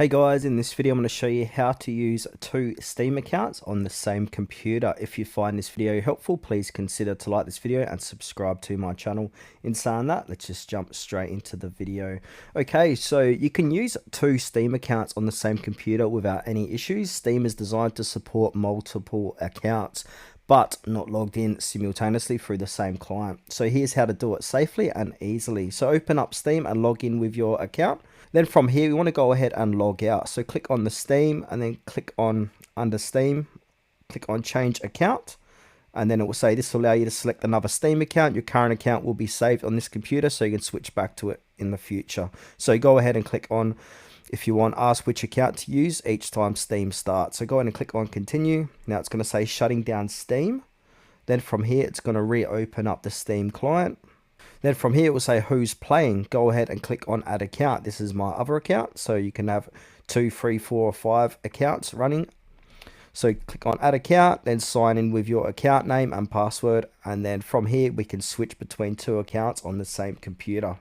Hey guys, in this video I'm going to show you how to use two Steam accounts on the same computer. If you find this video helpful, please consider to like this video and subscribe to my channel. In saying that, let's just jump straight into the video. Okay, so you can use two Steam accounts on the same computer without any issues. Steam is designed to support multiple accounts, but not logged in simultaneously through the same client. So here's how to do it safely and easily. So open up Steam and log in with your account. Then from here, we want to go ahead and log out. So click on the Steam and then click on under Steam, click on change account. And then it will say this will allow you to select another Steam account. Your current account will be saved on this computer, so you can switch back to it in the future. So go ahead and click on, if you want, ask which account to use each time Steam starts. So go ahead and click on continue. Now it's going to say shutting down Steam. Then from here, it's going to reopen up the Steam client. Then from here, it will say who's playing. Go ahead and click on add account. This is my other account. So you can have 2, 3, 4, or 5 accounts running. So click on add account, then sign in with your account name and password. And then from here, we can switch between two accounts on the same computer.